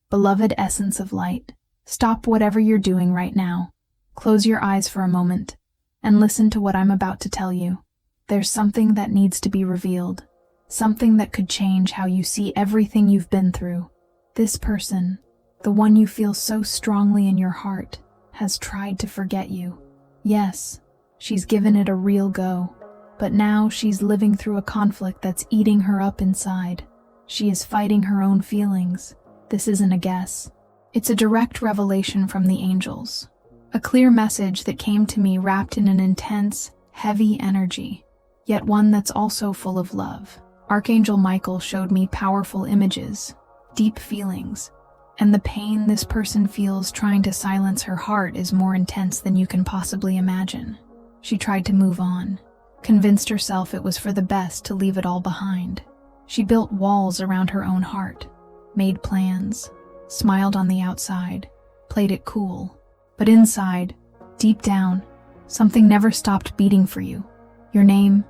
Beloved essence of light, stop whatever you're doing right now. Close your eyes for a moment and listen to what I'm about to tell you. There's something that needs to be revealed, something that could change how you see everything you've been through. This person, the one you feel so strongly in your heart, has tried to forget you. Yes, she's given it a real go, but now she's living through a conflict that's eating her up inside. She is fighting her own feelings. This isn't a guess. It's a direct revelation from the angels. A clear message that came to me wrapped in an intense, heavy energy, yet one that's also full of love. Archangel Michael showed me powerful images, deep feelings, and the pain this person feels trying to silence her heart is more intense than you can possibly imagine. She tried to move on, convinced herself it was for the best to leave it all behind. She built walls around her own heart, made plans, smiled on the outside, played it cool. But inside, deep down, something never stopped beating for you. Your name,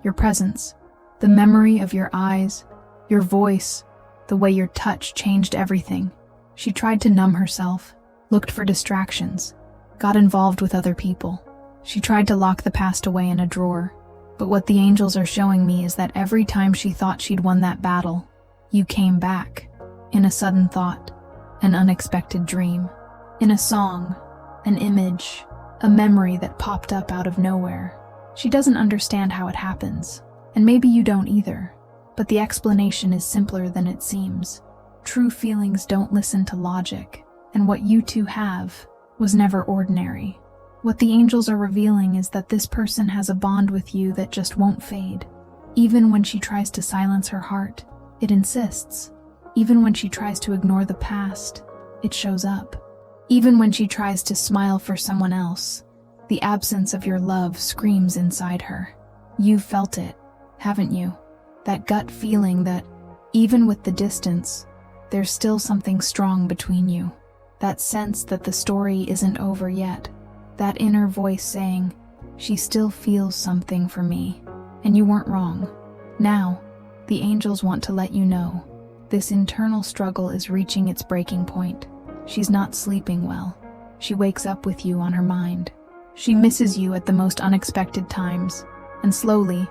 your presence, the memory of your eyes, your voice, the way your touch changed everything. She tried to numb herself, looked for distractions, got involved with other people. She tried to lock the past away in a drawer. But what the angels are showing me is that every time she thought she'd won that battle, you came back. In a sudden thought, an unexpected dream, in a song, an image, a memory that popped up out of nowhere. She doesn't understand how it happens, and maybe you don't either, but the explanation is simpler than it seems. True feelings don't listen to logic, and what you two have was never ordinary. What the angels are revealing is that this person has a bond with you that just won't fade. Even when she tries to silence her heart, it insists. Even when she tries to ignore the past, it shows up. Even when she tries to smile for someone else, the absence of your love screams inside her. You've felt it, haven't you? That gut feeling that, even with the distance, there's still something strong between you. That sense that the story isn't over yet. That inner voice saying, she still feels something for me. And you weren't wrong. Now, the angels want to let you know, this internal struggle is reaching its breaking point. She's not sleeping well. She wakes up with you on her mind. She misses you at the most unexpected times. And slowly,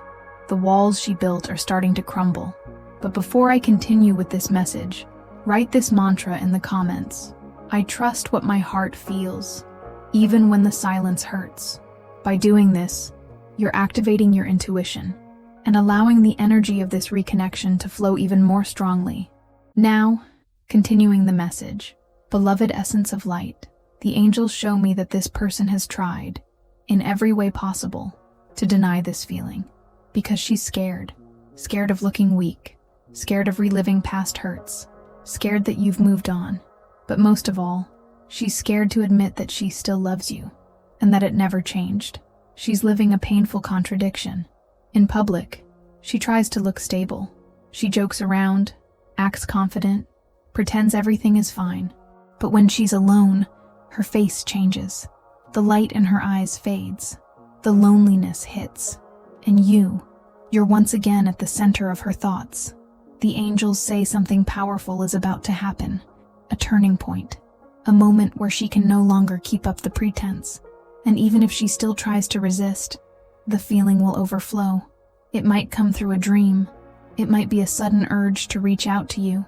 the walls she built are starting to crumble. But before I continue with this message, write this mantra in the comments. I trust what my heart feels, even when the silence hurts. By doing this, you're activating your intuition and allowing the energy of this reconnection to flow even more strongly. Now, continuing the message. Beloved essence of light, the angels show me that this person has tried, in every way possible, to deny this feeling. Because she's scared. Scared of looking weak. Scared of reliving past hurts. Scared that you've moved on. But most of all, she's scared to admit that she still loves you, and that it never changed. She's living a painful contradiction. In public, she tries to look stable. She jokes around, acts confident, pretends everything is fine. But when she's alone, her face changes. The light in her eyes fades. The loneliness hits. And you're once again at the center of her thoughts. The angels say something powerful is about to happen. A turning point. A moment where she can no longer keep up the pretense. And even if she still tries to resist, the feeling will overflow. It might come through a dream. It might be a sudden urge to reach out to you.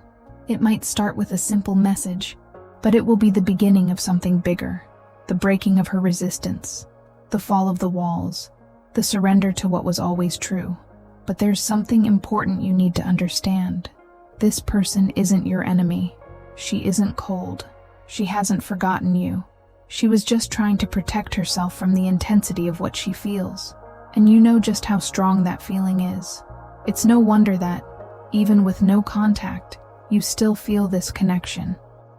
It might start with a simple message. But it will be the beginning of something bigger. The breaking of her resistance. The fall of the walls. The surrender to what was always true. But there's something important you need to understand. This person isn't your enemy. She isn't cold. She hasn't forgotten you. She was just trying to protect herself from the intensity of what she feels. And you know just how strong that feeling is. It's no wonder that, even with no contact, you still feel this connection.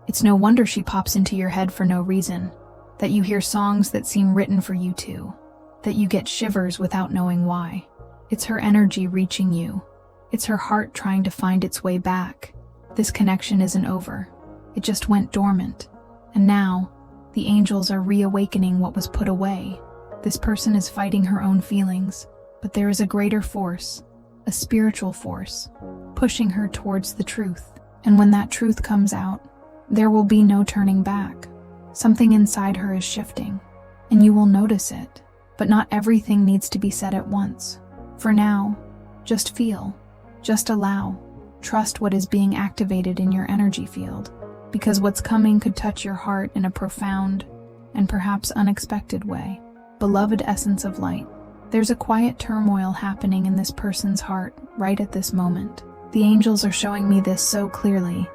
It's no wonder she pops into your head for no reason. That you hear songs that seem written for you two. That you get shivers without knowing why. It's her energy reaching you. It's her heart trying to find its way back. This connection isn't over. It just went dormant. And now, the angels are reawakening what was put away. This person is fighting her own feelings, but there is a greater force, a spiritual force, pushing her towards the truth. And when that truth comes out, There will be no turning back. Something inside her is shifting, and you will notice it, but not everything needs to be said at once. For now, just feel, just allow, trust what is being activated in your energy field, because what's coming could touch your heart in a profound and perhaps unexpected way. Beloved essence of light, there's a quiet turmoil happening in this person's heart right at this moment. The angels are showing me this so clearly.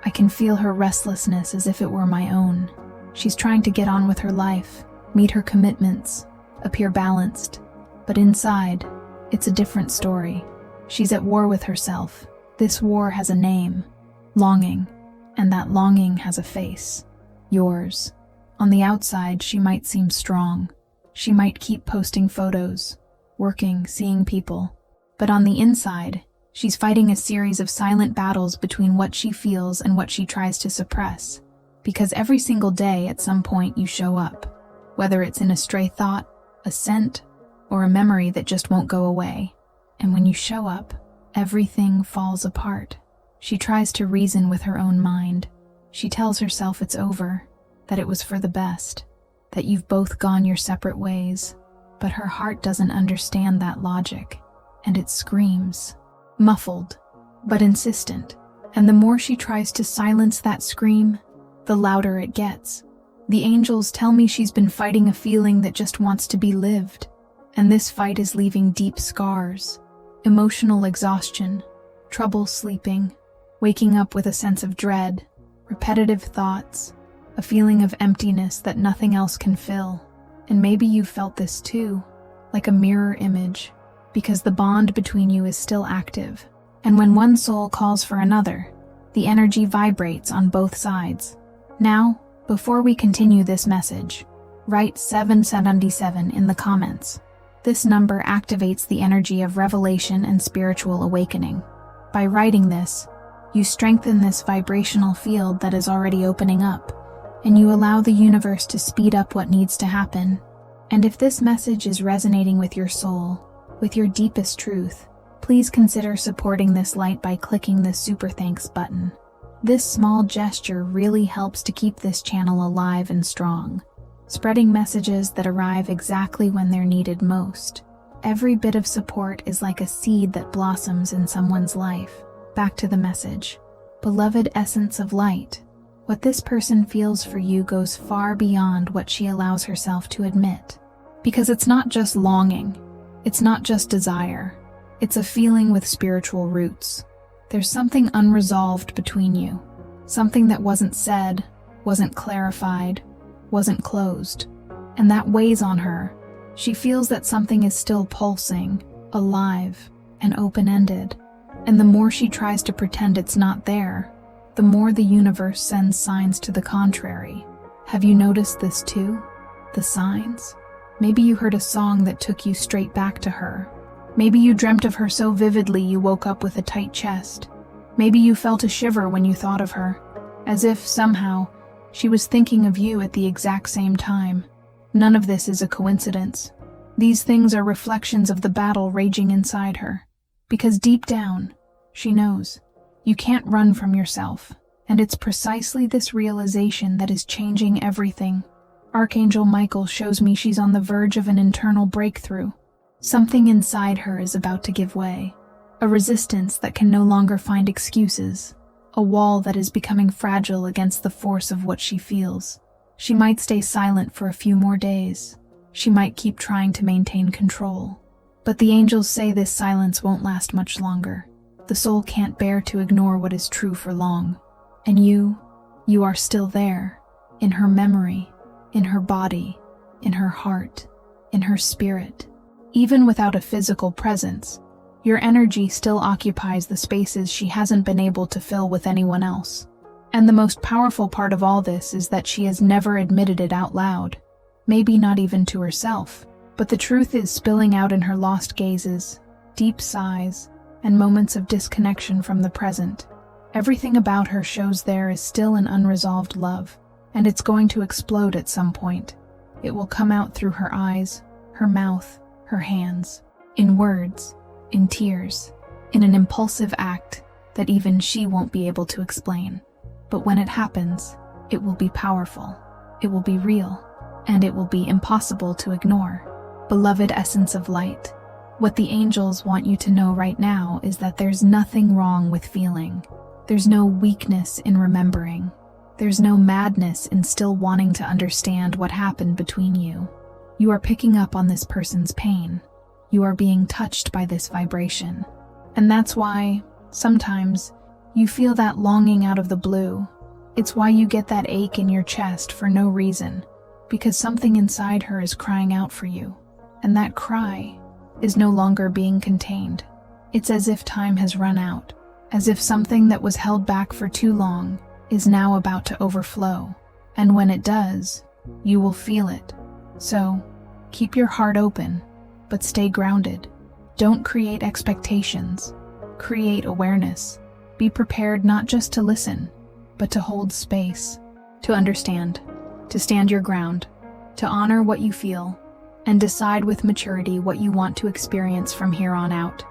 I can feel her restlessness as if it were my own. She's trying to get on with her life, meet her commitments, appear balanced. But inside, it's a different story. She's at war with herself. This war has a name, longing, and that longing has a face, yours. On the outside, she might seem strong. She might keep posting photos, working, seeing people. But on the inside, she's fighting a series of silent battles between what she feels and what she tries to suppress. Because every single day, at some point, you show up. Whether it's in a stray thought, a scent, or a memory that just won't go away. And when you show up, everything falls apart. She tries to reason with her own mind. She tells herself it's over, that it was for the best, that you've both gone your separate ways. But her heart doesn't understand that logic, and it screams, muffled, but insistent. And the more she tries to silence that scream, the louder it gets. The angels tell me she's been fighting a feeling that just wants to be lived, and this fight is leaving deep scars, emotional exhaustion, trouble sleeping, waking up with a sense of dread, repetitive thoughts, a feeling of emptiness that nothing else can fill. And maybe you felt this too, like a mirror image, because the bond between you is still active. And when one soul calls for another, the energy vibrates on both sides. Now, before we continue this message, write 777 in the comments. This number activates the energy of revelation and spiritual awakening. By writing this, you strengthen this vibrational field that is already opening up, and you allow the universe to speed up what needs to happen. And if this message is resonating with your soul, with your deepest truth, please consider supporting this light by clicking the Super Thanks button. This small gesture really helps to keep this channel alive and strong, spreading messages that arrive exactly when they're needed most. Every bit of support is like a seed that blossoms in someone's life. Back to the message. Beloved essence of light, what this person feels for you goes far beyond what she allows herself to admit. Because it's not just longing, it's not just desire, it's a feeling with spiritual roots. There's something unresolved between you, something that wasn't said, wasn't clarified, wasn't closed, and that weighs on her. She feels that something is still pulsing, alive, and open-ended, and the more she tries to pretend it's not there, the more the universe sends signs to the contrary. Have you noticed this too? The signs? Maybe you heard a song that took you straight back to her. Maybe you dreamt of her so vividly you woke up with a tight chest. Maybe you felt a shiver when you thought of her, as if, somehow, she was thinking of you at the exact same time. None of this is a coincidence. These things are reflections of the battle raging inside her. Because deep down, she knows, you can't run from yourself, and it's precisely this realization that is changing everything. Archangel Michael shows me she's on the verge of an internal breakthrough. Something inside her is about to give way. A resistance that can no longer find excuses. A wall that is becoming fragile against the force of what she feels. She might stay silent for a few more days. She might keep trying to maintain control. But the angels say this silence won't last much longer. The soul can't bear to ignore what is true for long. And you are still there. In her memory, in her body, in her heart, in her spirit. Even without a physical presence, your energy still occupies the spaces she hasn't been able to fill with anyone else. And the most powerful part of all this is that she has never admitted it out loud. Maybe not even to herself. But the truth is spilling out in her lost gazes, deep sighs, and moments of disconnection from the present. Everything about her shows there is still an unresolved love, and it's going to explode at some point. It will come out through her eyes, her mouth, her hands, in words, in tears, in an impulsive act that even she won't be able to explain. But when it happens, it will be powerful, it will be real, and it will be impossible to ignore. Beloved essence of light, what the angels want you to know right now is that there's nothing wrong with feeling. There's no weakness in remembering. There's no madness in still wanting to understand what happened between you. You are picking up on this person's pain. You are being touched by this vibration. And that's why, sometimes, you feel that longing out of the blue. It's why you get that ache in your chest for no reason, because something inside her is crying out for you. And that cry is no longer being contained. It's as if time has run out, as if something that was held back for too long is now about to overflow. And when it does, you will feel it. So, keep your heart open, but stay grounded. Don't create expectations. Create awareness. Be prepared not just to listen, but to hold space, to understand, to stand your ground, to honor what you feel, and decide with maturity what you want to experience from here on out.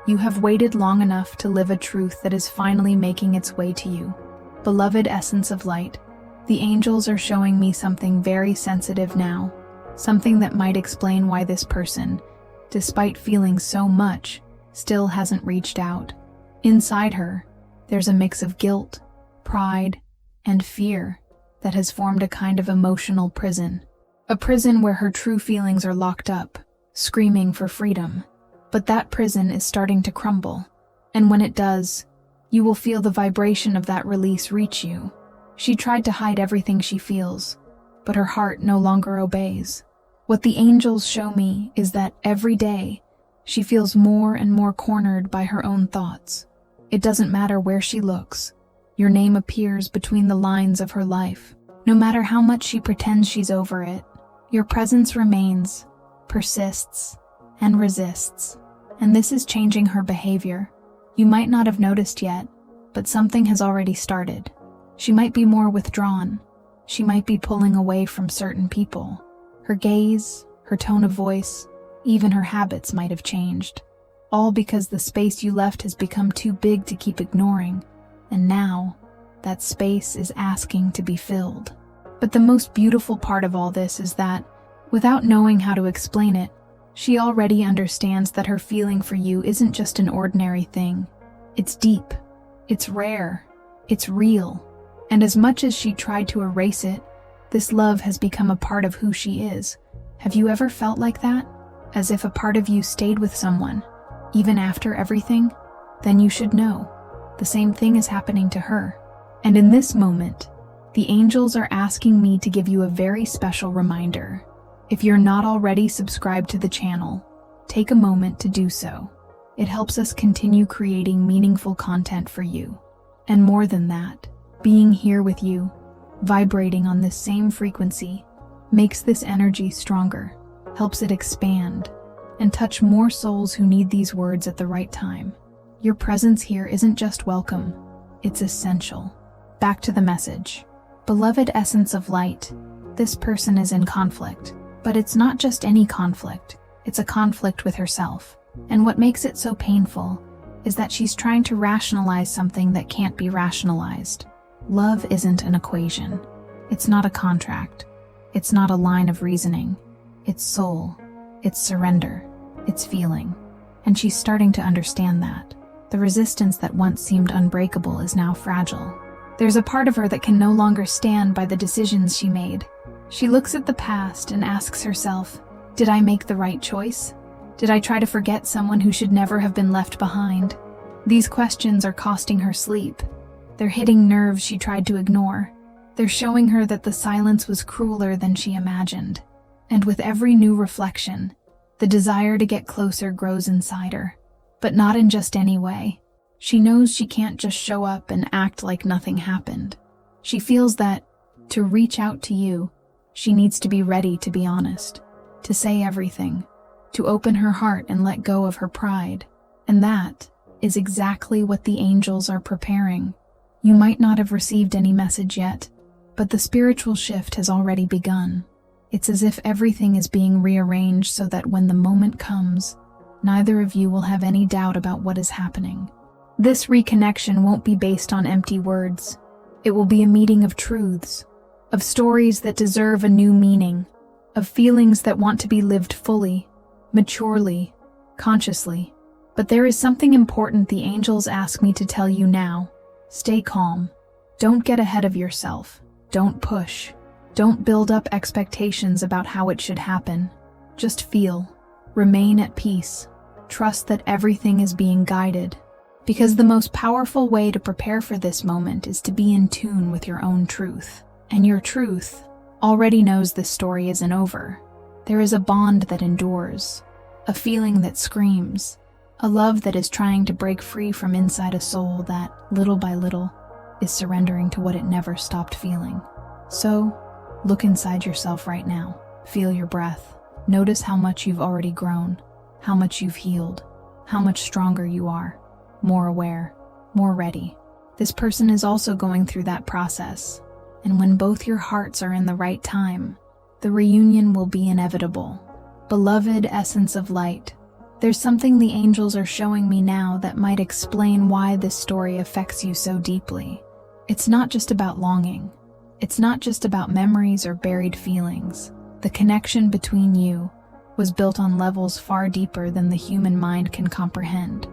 You have waited long enough to live a truth that is finally making its way to you. Beloved essence of light, the angels are showing me something very sensitive now, something that might explain why this person, despite feeling so much, still hasn't reached out. Inside her, there's a mix of guilt, pride, and fear that has formed a kind of emotional prison. A prison where her true feelings are locked up, screaming for freedom. But that prison is starting to crumble, and when it does, you will feel the vibration of that release reach you. She tried to hide everything she feels, but her heart no longer obeys. What the angels show me is that every day, she feels more and more cornered by her own thoughts. It doesn't matter where she looks. Your name appears between the lines of her life. No matter how much she pretends she's over it, your presence remains, persists, and resists. And this is changing her behavior. You might not have noticed yet, but something has already started. She might be more withdrawn. She might be pulling away from certain people. Her gaze, her tone of voice, even her habits might have changed. All because the space you left has become too big to keep ignoring. And now, that space is asking to be filled. But the most beautiful part of all this is that, without knowing how to explain it, she already understands that her feeling for you isn't just an ordinary thing. It's deep, it's rare, it's real. And as much as she tried to erase it, this love has become a part of who she is. Have you ever felt like that? As if a part of you stayed with someone, even after everything? Then you should know, the same thing is happening to her. And in this moment, the angels are asking me to give you a very special reminder. If you're not already subscribed to the channel, take a moment to do so. It helps us continue creating meaningful content for you. And more than that, being here with you, vibrating on this same frequency, makes this energy stronger, helps it expand, and touch more souls who need these words at the right time. Your presence here isn't just welcome, it's essential. Back to the message. Beloved essence of light, this person is in conflict. But it's not just any conflict, it's a conflict with herself. And what makes it so painful is that she's trying to rationalize something that can't be rationalized. Love isn't an equation. It's not a contract. It's not a line of reasoning. It's soul. It's surrender. It's feeling. And she's starting to understand that. The resistance that once seemed unbreakable is now fragile. There's a part of her that can no longer stand by the decisions she made. She looks at the past and asks herself, did I make the right choice? Did I try to forget someone who should never have been left behind? These questions are costing her sleep. They're hitting nerves she tried to ignore. They're showing her that the silence was crueler than she imagined. And with every new reflection, the desire to get closer grows inside her. But not in just any way. She knows she can't just show up and act like nothing happened. She feels that, to reach out to you, she needs to be ready to be honest, to say everything, to open her heart and let go of her pride. And that is exactly what the angels are preparing. You might not have received any message yet, but the spiritual shift has already begun. It's as if everything is being rearranged so that when the moment comes, neither of you will have any doubt about what is happening. This reconnection won't be based on empty words. It will be a meeting of truths, of stories that deserve a new meaning, of feelings that want to be lived fully, maturely, consciously. But there is something important the angels ask me to tell you now. Stay calm. Don't get ahead of yourself. Don't push. Don't build up expectations about how it should happen. Just feel. Remain at peace. Trust that everything is being guided. Because the most powerful way to prepare for this moment is to be in tune with your own truth. And your truth already knows this story isn't over. There is a bond that endures, a feeling that screams, a love that is trying to break free from inside a soul that, little by little, is surrendering to what it never stopped feeling. So, look inside yourself right now. Feel your breath. Notice how much you've already grown, how much you've healed, how much stronger you are, more aware, more ready. This person is also going through that process, and when both your hearts are in the right time, the reunion will be inevitable. Beloved essence of light, there's something the angels are showing me now that might explain why this story affects you so deeply. It's not just about longing. It's not just about memories or buried feelings. The connection between you was built on levels far deeper than the human mind can comprehend.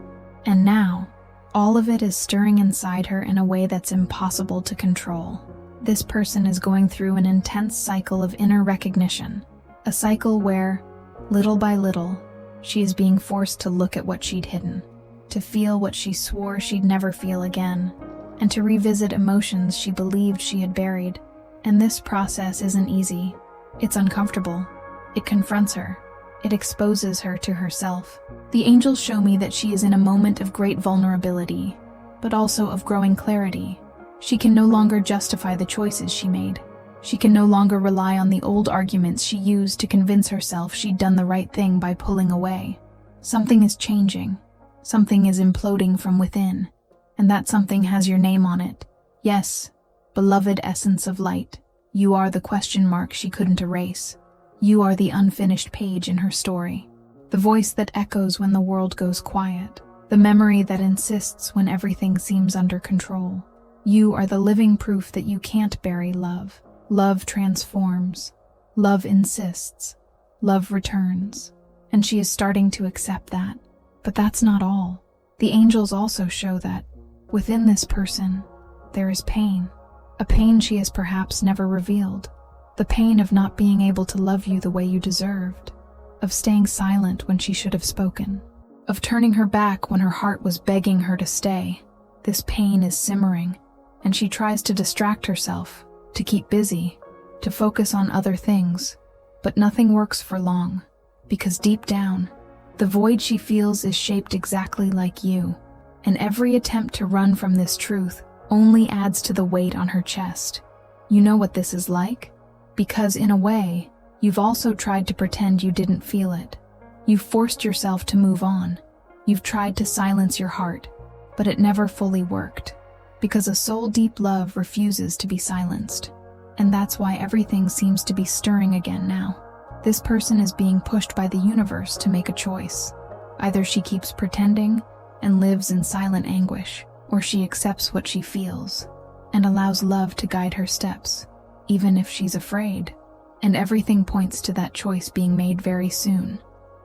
And now, all of it is stirring inside her in a way that's impossible to control. This person is going through an intense cycle of inner recognition, a cycle where, little by little, she is being forced to look at what she'd hidden, to feel what she swore she'd never feel again, and to revisit emotions she believed she had buried. And this process isn't easy. It's uncomfortable. It confronts her. It exposes her to herself. The angels show me that she is in a moment of great vulnerability, but also of growing clarity. She can no longer justify the choices she made. She can no longer rely on the old arguments she used to convince herself she'd done the right thing by pulling away. Something is changing. Something is imploding from within. And that something has your name on it. Yes, beloved essence of light. You are the question mark she couldn't erase. You are the unfinished page in her story. The voice that echoes when the world goes quiet. The memory that insists when everything seems under control. You are the living proof that you can't bury love. Love transforms. Love insists. Love returns. And she is starting to accept that. But that's not all. The angels also show that within this person, there is pain. A pain she has perhaps never revealed. The pain of not being able to love you the way you deserved. Of staying silent when she should have spoken. Of turning her back when her heart was begging her to stay. This pain is simmering, and she tries to distract herself, to keep busy, to focus on other things. But nothing works for long, because deep down, the void she feels is shaped exactly like you, and every attempt to run from this truth only adds to the weight on her chest. You know what this is like? Because in a way, you've also tried to pretend you didn't feel it. You've forced yourself to move on. You've tried to silence your heart, but it never fully worked, because a soul-deep love refuses to be silenced. And that's why everything seems to be stirring again now. This person is being pushed by the universe to make a choice. Either she keeps pretending and lives in silent anguish, or she accepts what she feels and allows love to guide her steps, even if she's afraid. And everything points to that choice being made very soon.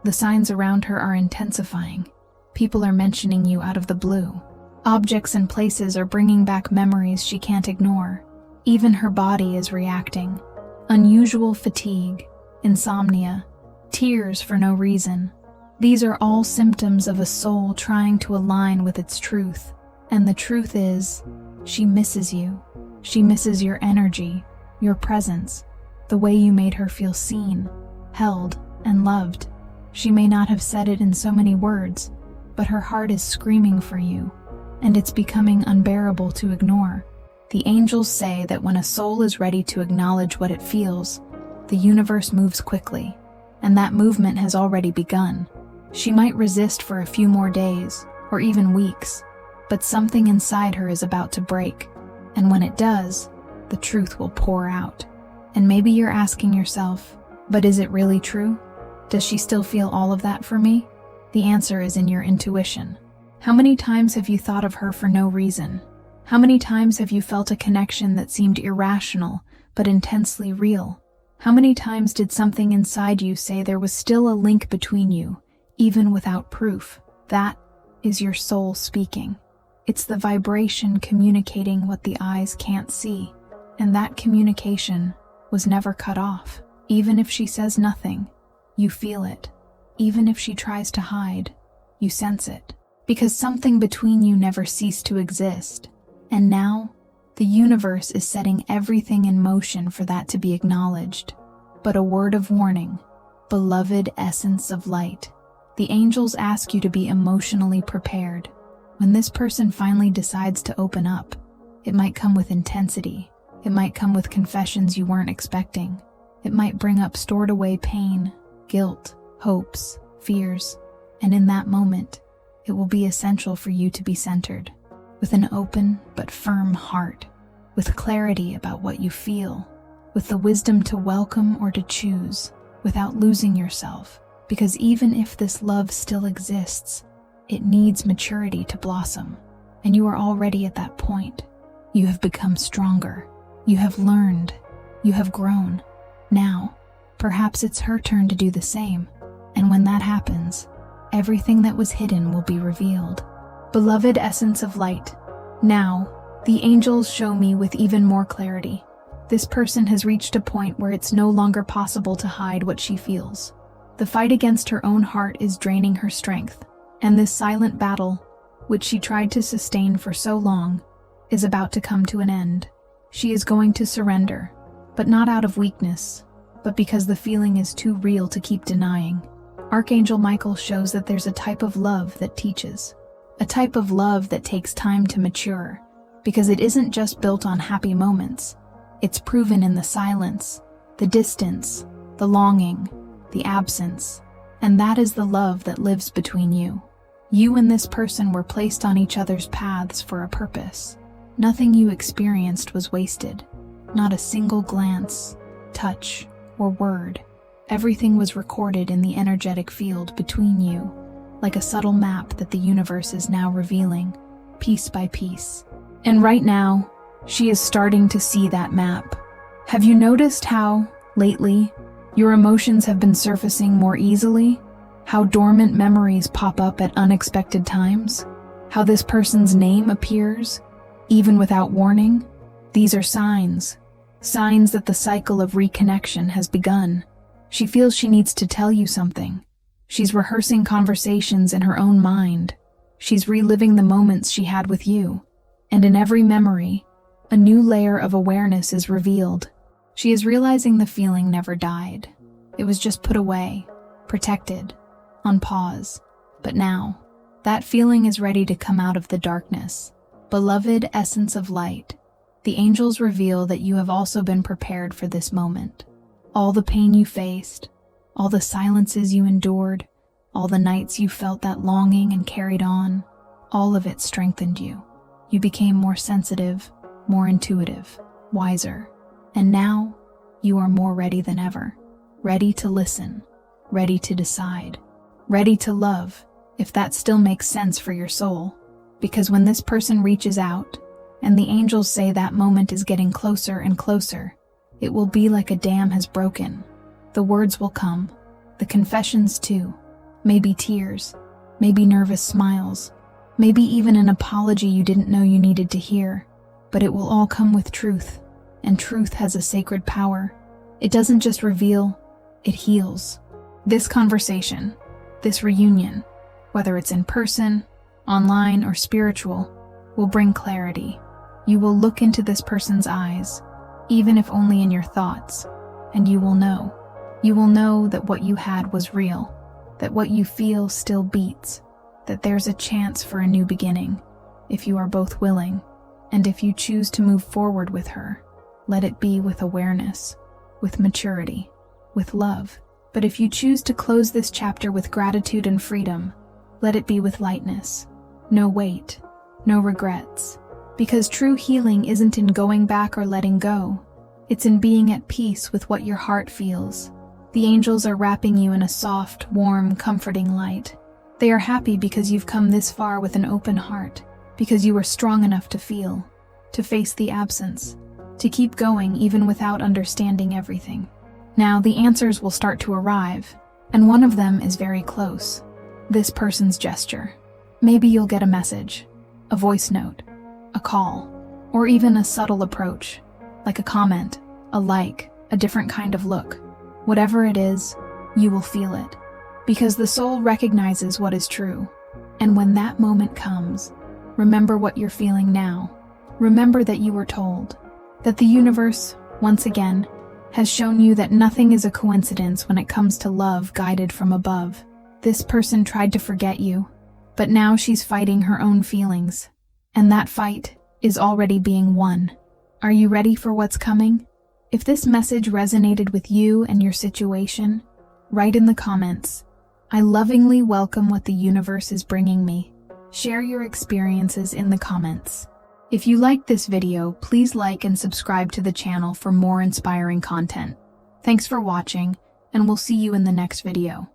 The signs around her are intensifying. People are mentioning you out of the blue. Objects and places are bringing back memories she can't ignore. Even her body is reacting. Unusual fatigue, insomnia, tears for no reason. These are all symptoms of a soul trying to align with its truth. And the truth is, she misses you. She misses your energy, your presence, the way you made her feel seen, held, and loved. She may not have said it in so many words, but her heart is screaming for you, and it's becoming unbearable to ignore. The angels say that when a soul is ready to acknowledge what it feels, the universe moves quickly, and that movement has already begun. She might resist for a few more days, or even weeks, but something inside her is about to break, and when it does, the truth will pour out. And maybe you're asking yourself, but is it really true? Does she still feel all of that for me? The answer is in your intuition. How many times have you thought of her for no reason? How many times have you felt a connection that seemed irrational, but intensely real? How many times did something inside you say there was still a link between you, even without proof? That is your soul speaking. It's the vibration communicating what the eyes can't see, and that communication was never cut off. Even if she says nothing, you feel it. Even if she tries to hide, you sense it. Because something between you never ceased to exist. And now, the universe is setting everything in motion for that to be acknowledged. But a word of warning, beloved essence of light. The angels ask you to be emotionally prepared. When this person finally decides to open up, it might come with intensity. It might come with confessions you weren't expecting. It might bring up stored away pain, guilt, hopes, fears. And in that moment, it will be essential for you to be centered, with an open but firm heart, with clarity about what you feel, with the wisdom to welcome or to choose, without losing yourself. Because even if this love still exists, it needs maturity to blossom. And you are already at that point. You have become stronger. You have learned. You have grown. Now, perhaps it's her turn to do the same. And when that happens, everything that was hidden will be revealed. Beloved essence of light, now, the angels show me with even more clarity. This person has reached a point where it's no longer possible to hide what she feels. The fight against her own heart is draining her strength, and this silent battle, which she tried to sustain for so long, is about to come to an end. She is going to surrender, but not out of weakness, but because the feeling is too real to keep denying. Archangel Michael shows that there's a type of love that teaches, a type of love that takes time to mature, because it isn't just built on happy moments. It's proven in the silence, the distance, the longing, the absence, and that is the love that lives between you. You and this person were placed on each other's paths for a purpose. Nothing you experienced was wasted. Not a single glance, touch, or word. Everything was recorded in the energetic field between you, like a subtle map that the universe is now revealing, piece by piece. And right now, she is starting to see that map. Have you noticed how, lately, your emotions have been surfacing more easily? How dormant memories pop up at unexpected times? How this person's name appears, even without warning? These are signs that the cycle of reconnection has begun. She feels she needs to tell you something. She's rehearsing conversations in her own mind. She's reliving the moments she had with you. And in every memory, a new layer of awareness is revealed. She is realizing the feeling never died. It was just put away, protected, on pause. But now, that feeling is ready to come out of the darkness. Beloved essence of light, the angels reveal that you have also been prepared for this moment. All the pain you faced, all the silences you endured, all the nights you felt that longing and carried on, all of it strengthened you. You became more sensitive, more intuitive, wiser. And now, you are more ready than ever. Ready to listen, ready to decide, ready to love, if that still makes sense for your soul. Because when this person reaches out, and the angels say that moment is getting closer and closer, it will be like a dam has broken. The words will come, the confessions too, maybe tears, maybe nervous smiles, maybe even an apology you didn't know you needed to hear. But it will all come with truth, and truth has a sacred power. It doesn't just reveal, it heals. This conversation, this reunion, whether it's in person, online, or spiritual, will bring clarity. You will look into this person's eyes, even if only in your thoughts, and you will know. You will know that what you had was real, that what you feel still beats, that there's a chance for a new beginning, if you are both willing. And if you choose to move forward with her, let it be with awareness, with maturity, with love. But if you choose to close this chapter with gratitude and freedom, let it be with lightness. No weight, no regrets. Because true healing isn't in going back or letting go. It's in being at peace with what your heart feels. The angels are wrapping you in a soft, warm, comforting light. They are happy because you've come this far with an open heart, because you are strong enough to feel, to face the absence, to keep going even without understanding everything. Now, the answers will start to arrive, and one of them is very close. This person's gesture. Maybe you'll get a message, a voice note, a call, or even a subtle approach, like a comment, a like, a different kind of look. Whatever it is, you will feel it, because the soul recognizes what is true. And when that moment comes, remember what you're feeling now. Remember that you were told, that the universe, once again, has shown you that nothing is a coincidence when it comes to love guided from above. This person tried to forget you, but now she's fighting her own feelings, and that fight is already being won. Are you ready for what's coming? If this message resonated with you and your situation, write in the comments, "I lovingly welcome what the universe is bringing me." Share your experiences in the comments. If you liked this video, please like and subscribe to the channel for more inspiring content. Thanks for watching, and we'll see you in the next video.